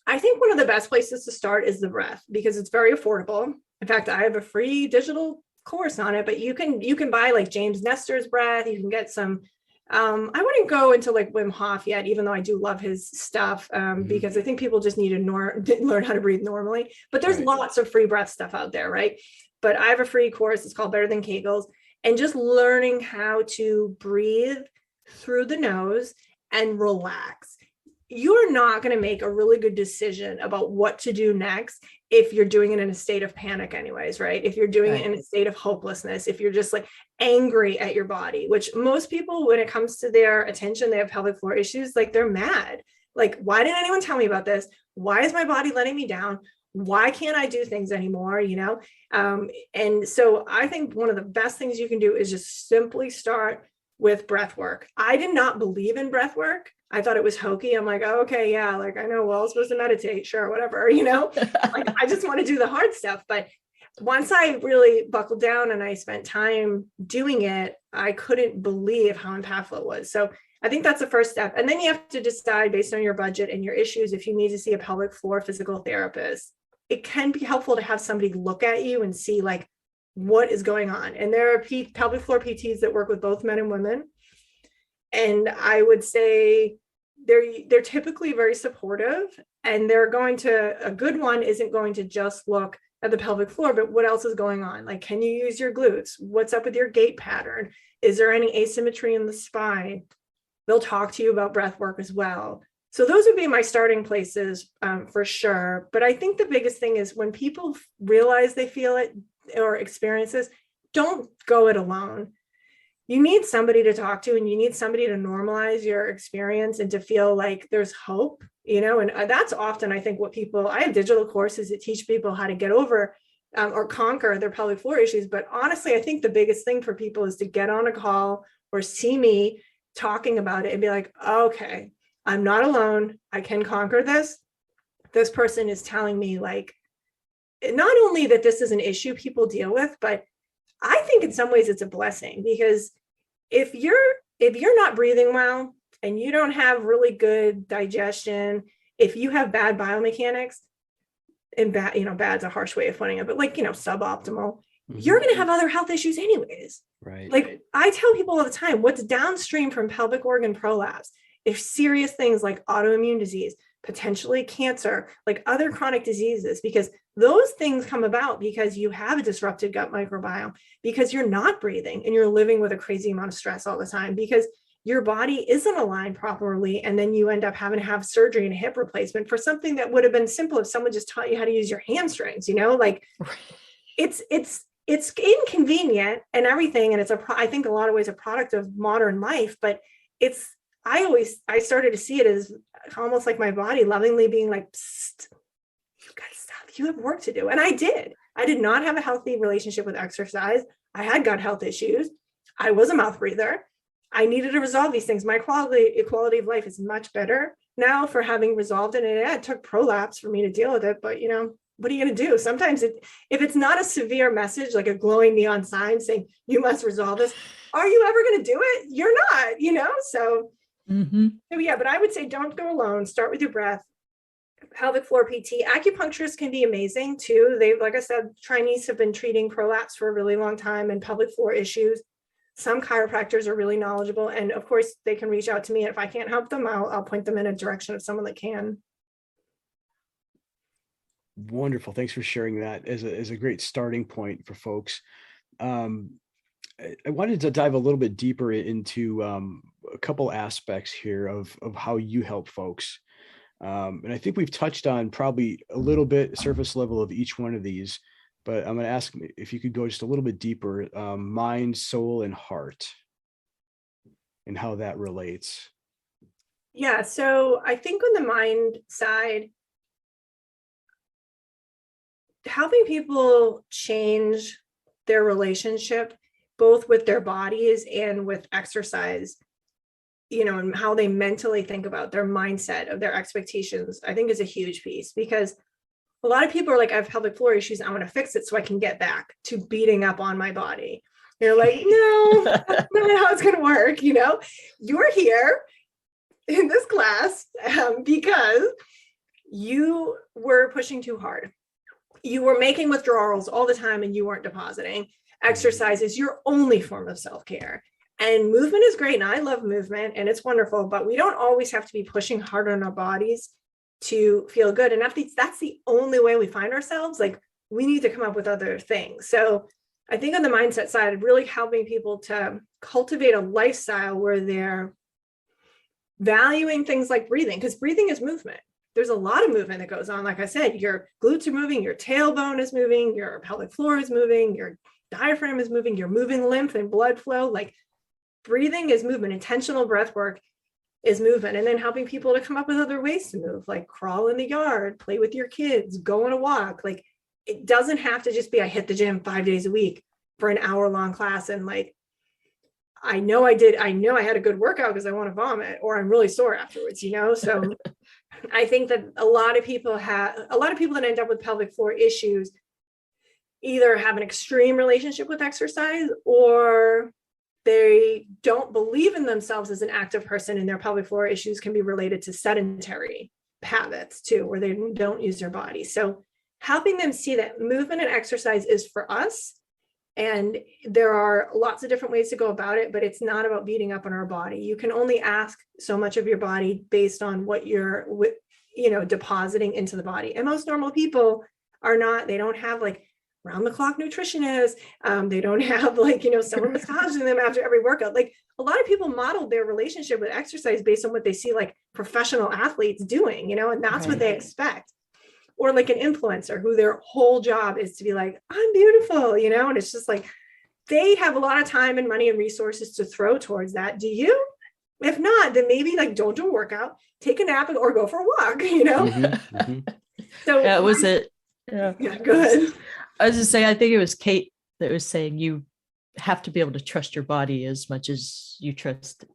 one of the best places to start is the breath, because it's very affordable. In fact, I have a free digital course on it, but you can buy like James Nestor's breath. You can get some, I wouldn't go into like Wim Hof yet, even though I do love his stuff, because I think people just need to learn how to breathe normally, but there's lots of free breath stuff out there. Right. But I have a free course. It's called Better Than Kegels, and just learning how to breathe through the nose and relax. You're not going to make a really good decision about what to do next if you're doing it in a state of panic anyways, right? If you're doing it in a state of hopelessness, if you're just like angry at your body, which most people, when it comes to their attention, they have pelvic floor issues, like they're mad. Like, why didn't anyone tell me about this? Why is my body letting me down? Why can't I do things anymore? And so I think one of the best things you can do is just simply start with breath work. I did not believe in breath work. I thought it was hokey. I'm like, oh, okay, yeah, like I know, well, I'm supposed to meditate, sure, whatever, like I just want to do the hard stuff. But once I really buckled down and I spent time doing it, I couldn't believe how impactful it was. So I think that's the first step. And then you have to decide based on your budget and your issues if you need to see a pelvic floor physical therapist. It can be helpful to have somebody look at you and see like what is going on. And there are pelvic floor PTs that work with both men and women. And I would say they're typically very supportive, and a good one isn't going to just look at the pelvic floor, but what else is going on? Like, can you use your glutes? What's up with your gait pattern? Is there any asymmetry in the spine? They'll talk to you about breath work as well. So those would be my starting places for sure. But I think the biggest thing is when people realize they feel it or experience this, don't go it alone. You need somebody to talk to, and you need somebody to normalize your experience and to feel like there's hope, and that's often, I think, I have digital courses that teach people how to get over or conquer their pelvic floor issues. But honestly, I think the biggest thing for people is to get on a call or see me talking about it and be like, okay, I'm not alone. I can conquer this. This person is telling me like, not only that this is an issue people deal with, but I think in some ways it's a blessing, because if you're not breathing well and you don't have really good digestion, if you have bad biomechanics, and bad's a harsh way of putting it, but like, suboptimal, you're going to have other health issues anyways. Right. Like I tell people all the time, what's downstream from pelvic organ prolapse is serious things like autoimmune disease, potentially cancer, like other chronic diseases, because those things come about because you have a disrupted gut microbiome, because you're not breathing and you're living with a crazy amount of stress all the time, because your body isn't aligned properly. And then you end up having to have surgery and a hip replacement for something that would have been simple if someone just taught you how to use your hamstrings, like it's inconvenient and everything. And I think a lot of ways a product of modern life, but I started to see it as almost like my body lovingly being like, psst, you got stuff, you have work to do. And I did not have a healthy relationship with exercise. I had gut health issues. I was a mouth breather. I needed to resolve these things. My quality of life is much better now for having resolved it. And it took prolapse for me to deal with it. But, what are you going to do? Sometimes if it's not a severe message, like a glowing neon sign saying you must resolve this, are you ever going to do it? You're not, so. So yeah, but I would say don't go alone. Start with your breath. Pelvic floor PT. Acupuncturists can be amazing too. Like I said, Chinese have been treating prolapse for a really long time and pelvic floor issues. Some chiropractors are really knowledgeable, and of course they can reach out to me. And if I can't help them, I'll point them in a direction of someone that can. Wonderful. Thanks for sharing that as a great starting point for folks. I wanted to dive a little bit deeper into a couple aspects here of how you help folks. And I think we've touched on probably a little bit surface level of each one of these. but I'm going to ask if you could go just a little bit deeper, mind, soul, and heart, and how that relates. Yeah. So I think on the mind side, helping people change their relationship, both with their bodies and with exercise, and how they mentally think about their mindset of their expectations, I think is a huge piece, because a lot of people are like, I have pelvic floor issues. I want to fix it so I can get back to beating up on my body. You're like, no, that's not how it's going to work. You're here in this class because you were pushing too hard. You were making withdrawals all the time and you weren't depositing. Exercise is your only form of self-care. And movement is great. And I love movement and it's wonderful, but we don't always have to be pushing hard on our bodies to feel good. And if that's the only way we find ourselves, like, we need to come up with other things. So I think on the mindset side, really helping people to cultivate a lifestyle where they're valuing things like breathing, because breathing is movement. There's a lot of movement that goes on. Like I said, your glutes are moving, your tailbone is moving, your pelvic floor is moving, your diaphragm is moving, you're moving lymph and blood flow. Like, breathing is movement. Intentional breath work is movement. And then helping people to come up with other ways to move, like crawl in the yard, play with your kids, go on a walk. Like, it doesn't have to just be, I hit the gym 5 days a week for an hour-long class. And like, I know I had a good workout because I want to vomit, or I'm really sore afterwards, So I think that a lot of people that end up with pelvic floor issues either have an extreme relationship with exercise, or they don't believe in themselves as an active person, and their pelvic floor issues can be related to sedentary habits too, where they don't use their body. So helping them see that movement and exercise is for us. And there are lots of different ways to go about it, but it's not about beating up on our body. You can only ask so much of your body based on what you're, depositing into the body. And most normal people they don't have like round the clock nutritionists. They don't have someone massaging them after every workout. Like, a lot of people model their relationship with exercise based on what they see like professional athletes doing, and that's what they expect. Or like an influencer who their whole job is to be like, I'm beautiful, and it's just like, they have a lot of time and money and resources to throw towards that. Do you? If not, then maybe don't do a workout, take a nap, or go for a walk, Mm-hmm, mm-hmm. So that was it. Yeah, go ahead. I was just saying, I think it was Kate that was saying you have to be able to trust your body as much as you trust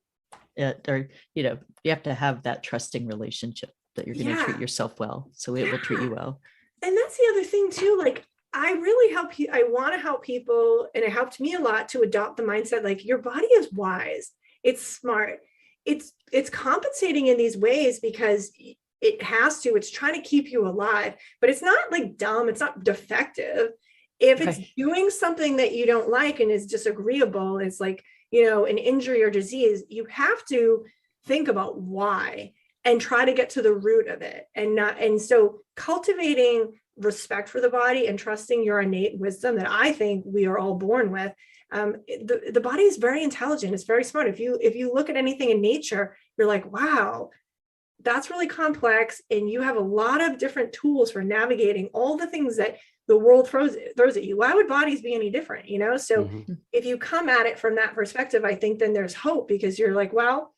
it, or, you have to have that trusting relationship that you're going to treat yourself well, so it will treat you well. And that's the other thing too. Like, I really I want to help people, and it helped me a lot to adopt the mindset, like, your body is wise. It's smart. It's compensating in these ways because it has to. It's trying to keep you alive, but it's not like dumb. It's not defective. If it's doing something that you don't like and is disagreeable, it's like, an injury or disease, you have to think about why and try to get to the root of it. And so cultivating respect for the body and trusting your innate wisdom that I think we are all born with. The body is very intelligent. It's very smart. If you look at anything in nature, you're like, wow, that's really complex. And you have a lot of different tools for navigating all the things that the world throws at you. Why would bodies be any different? So if you come at it from that perspective, I think then there's hope, because you're like, well,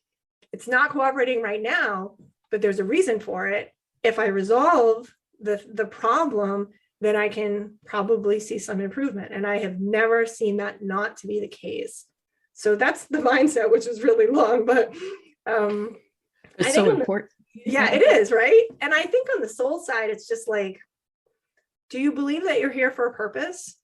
it's not cooperating right now, but there's a reason for it. If I resolve the problem, then I can probably see some improvement. And I have never seen that not to be the case. So that's the mindset, which is really long, but it's so important. Yeah, it is, right? And I think on the soul side, it's just like, do you believe that you're here for a purpose?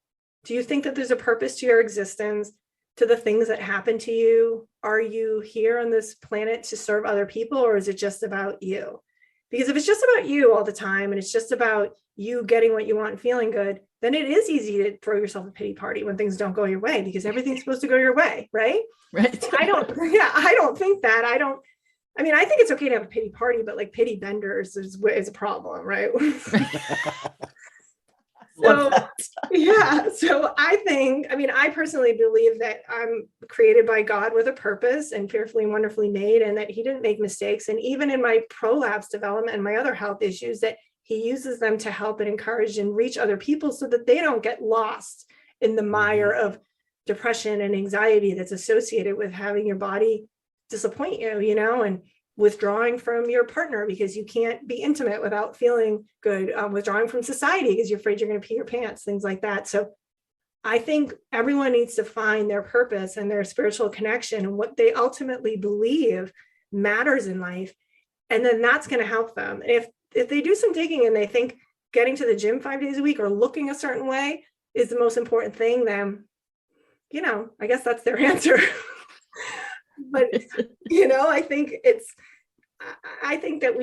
Do you think that there's a purpose to your existence, to the things that happen to you? Are you here on this planet to serve other people, or is it just about you? Because if it's just about you all the time, and it's just about you getting what you want and feeling good, then it is easy to throw yourself a pity party when things don't go your way, because everything's supposed to go your way, right? Right. I don't think that. I think it's okay to have a pity party, but like pity benders is a problem, right? So, Yeah. So I personally believe that I'm created by God with a purpose and fearfully and wonderfully made, and that he didn't make mistakes. And even in my prolapse development and my other health issues, that he uses them to help and encourage and reach other people so that they don't get lost in the mire of depression and anxiety that's associated with having your body disappoint you, and withdrawing from your partner because you can't be intimate without feeling good, withdrawing from society because you're afraid you're going to pee your pants, things like that. So I think everyone needs to find their purpose and their spiritual connection and what they ultimately believe matters in life. And then that's going to help them. If they do some digging and they think getting to the gym 5 days a week or looking a certain way is the most important thing, then, I guess that's their answer. But, I think that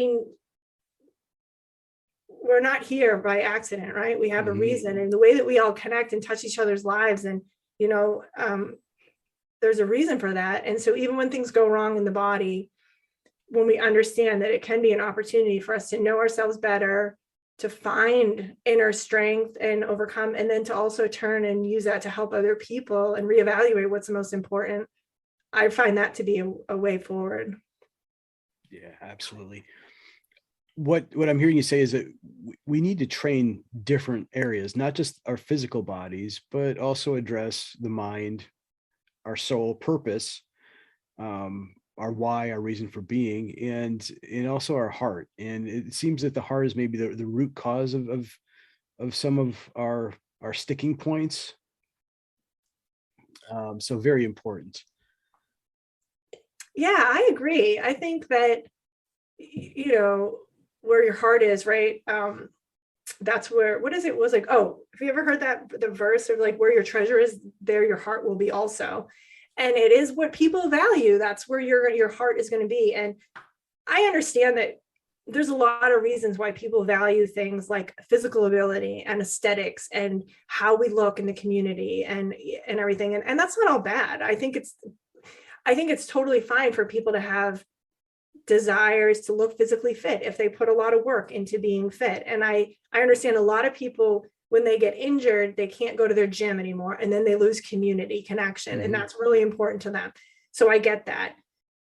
we're not here by accident, right? We have a reason, and the way that we all connect and touch each other's lives, and, there's a reason for that. And so even when things go wrong in the body, when we understand that it can be an opportunity for us to know ourselves better, to find inner strength and overcome, and then to also turn and use that to help other people and reevaluate what's the most important, I find that to be a way forward. Yeah, absolutely. What I'm hearing you say is that we need to train different areas, not just our physical bodies, but also address the mind, our soul, purpose, our why, our reason for being, and also our heart. And it seems that the heart is maybe the root cause of some of our sticking points. So very important. Yeah, I agree. I think that, where your heart is, right? That's where, what is it? Was like, oh, have you ever heard the verse of like, where your treasure is, there your heart will be also. And it is what people value. That's where your heart is going to be. And I understand that there's a lot of reasons why people value things like physical ability and aesthetics and how we look in the community and everything. And that's not all bad. I think it's totally fine for people to have desires to look physically fit if they put a lot of work into being fit. And I understand a lot of people, when they get injured, they can't go to their gym anymore, and then they lose community connection. And that's really important to them. So I get that.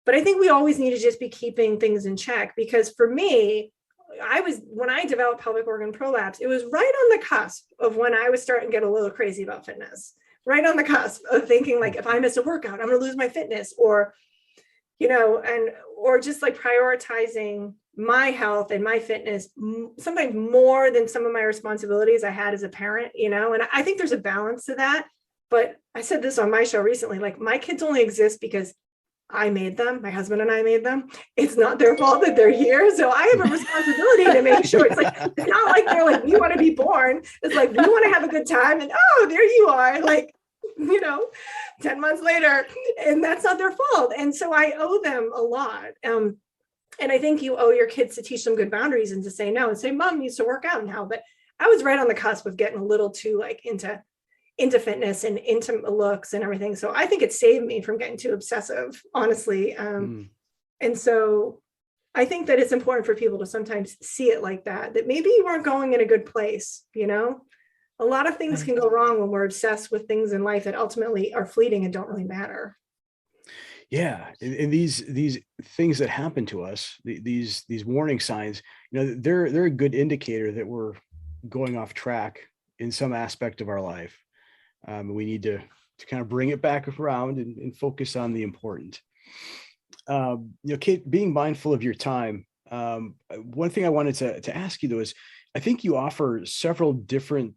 But I think we always need to just be keeping things in check, because for me, when I developed pelvic organ prolapse, it was right on the cusp of when I was starting to get a little crazy about fitness, right on the cusp of thinking like, if I miss a workout, I'm going to lose my fitness, or just like prioritizing my health and my fitness sometimes more than some of my responsibilities I had as a parent, and I think there's a balance to that. But I said this on my show recently, like, my kids only exist because I made them. My husband and I made them. It's not their fault that they're here. So I have a responsibility to make sure it's not like they're like, we want to be born. It's like, we want to have a good time. And oh, there you are. Like, 10 months later, and that's not their fault. And so I owe them a lot. And I think you owe your kids to teach them good boundaries and to say no, and say, Mom needs to work out now. But I was right on the cusp of getting a little too like into fitness and into looks and everything. So I think it saved me from getting too obsessive, honestly. And so I think that it's important for people to sometimes see it like that maybe you weren't going in a good place, A lot of things can go wrong when we're obsessed with things in life that ultimately are fleeting and don't really matter. Yeah, and these things that happen to us, these warning signs, they're a good indicator that we're going off track in some aspect of our life. We need to kind of bring it back around and focus on the important. Kate, being mindful of your time, one thing I wanted to ask you though is, I think you offer several different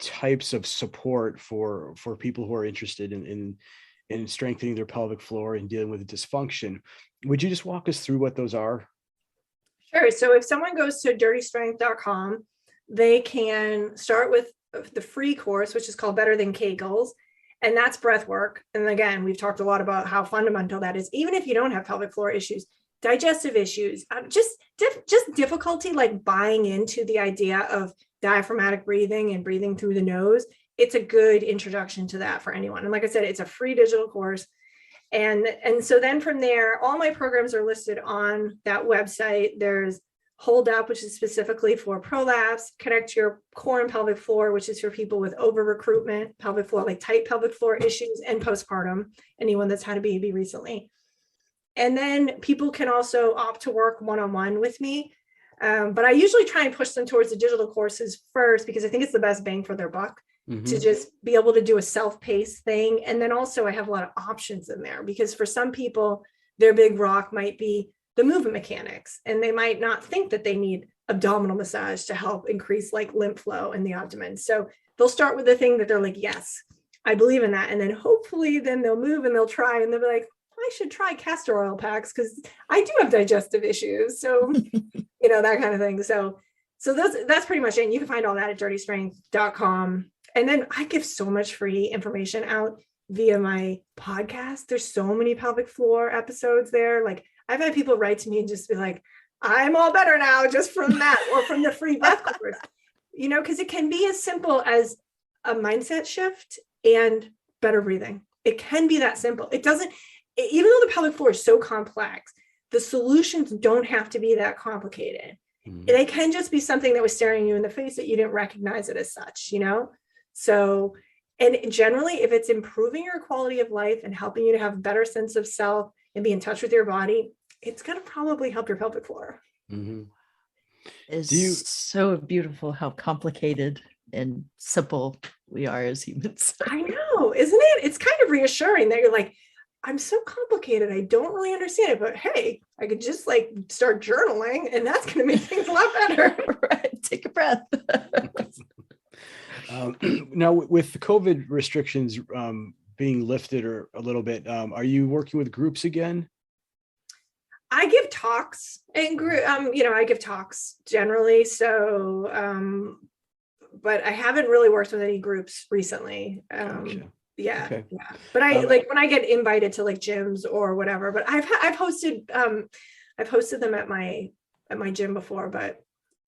types of support for people who are interested in strengthening their pelvic floor and dealing with dysfunction. Would you just walk us through what those are? Sure. So if someone goes to dirtystrength.com, they can start with the free course, which is called Better Than Kegels. And that's breath work. And again, we've talked a lot about how fundamental that is. Even if you don't have pelvic floor issues, digestive issues, just difficulty like buying into the idea of diaphragmatic breathing and breathing through the nose, it's a good introduction to that for anyone. And like I said, it's a free digital course. And so then from there, all my programs are listed on that website. There's Hold Up, which is specifically for prolapse, Connect to Your Core and Pelvic Floor, which is for people with over recruitment, pelvic floor, like tight pelvic floor issues, and postpartum, anyone that's had a baby recently. And then people can also opt to work one-on-one with me. But I usually try and push them towards the digital courses first, because I think it's the best bang for their buck to just be able to do a self-paced thing. And then also I have a lot of options in there, because for some people, their big rock might be the movement mechanics, and they might not think that they need abdominal massage to help increase like lymph flow in the abdomen. So they'll start with the thing that they're like, yes, I believe in that. And then hopefully then they'll move and they'll try, and they'll be like, I should try castor oil packs because I do have digestive issues. So, that kind of thing. So that's pretty much it. And you can find all that at dirtystrength.com. And then I give so much free information out via my podcast. There's so many pelvic floor episodes there. Like, I've had people write to me and just be like, I'm all better now just from that, or from the free breath course, because it can be as simple as a mindset shift and better breathing. It can be that simple. It doesn't, even though the pelvic floor is so complex, the solutions don't have to be that complicated. They can just be something that was staring you in the face that you didn't recognize it as such, So, and generally, if it's improving your quality of life and helping you to have a better sense of self and be in touch with your body, it's going to probably help your pelvic floor. It's so beautiful how complicated and simple we are as humans. I know, isn't it? It's kind of reassuring that you're like, I'm so complicated, I don't really understand it, but hey, I could just like start journaling and that's going to make things a lot better. Right. Take a breath. Now, with the COVID restrictions being lifted or a little bit, are you working with groups again? I give talks and group, I give talks generally. So, but I haven't really worked with any groups recently. Gotcha. Yeah. Okay. Yeah. But I like when I get invited to like gyms or whatever, but I've hosted them at my gym before, but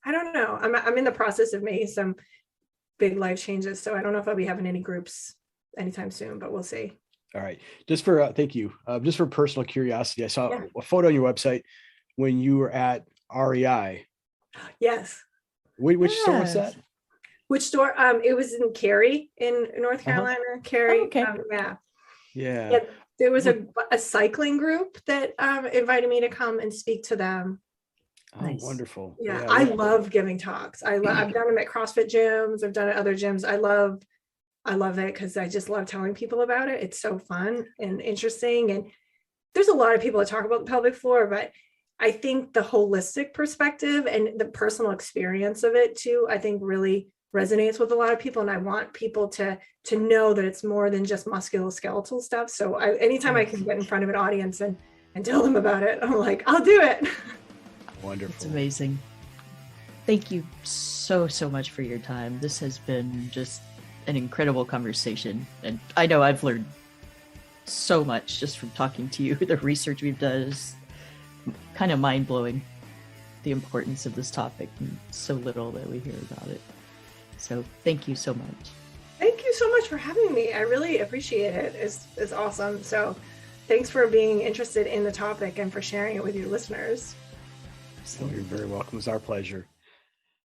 I don't know. I'm in the process of making some big life changes. So I don't know if I'll be having any groups anytime soon, but we'll see. All right. Just for, thank you. Just for personal curiosity, I saw a photo on your website when you were at REI. Yes. Which store was that? Which store? It was in Cary in North Carolina. Cary. Oh, okay. Yeah. There was a cycling group that invited me to come and speak to them. Oh, nice. Wonderful. Yeah. I love giving talks. I've done them at CrossFit gyms. I've done it at other gyms. I love it because I just love telling people about it. It's so fun and interesting. And there's a lot of people that talk about the pelvic floor, but I think the holistic perspective and the personal experience of it too, I think really resonates with a lot of people. And I want people to know that it's more than just musculoskeletal stuff. So anytime I can get in front of an audience and tell them about it, I'm like, I'll do it. Wonderful. It's amazing. Thank you so much for your time. This has been just an incredible conversation. And I know I've learned so much just from talking to you. The research we've done is kind of mind-blowing, the importance of this topic, and so little that we hear about it. So thank you so much. Thank you so much for having me. I really appreciate it. It's awesome. So thanks for being interested in the topic and for sharing it with your listeners. So you're very welcome. It was our pleasure.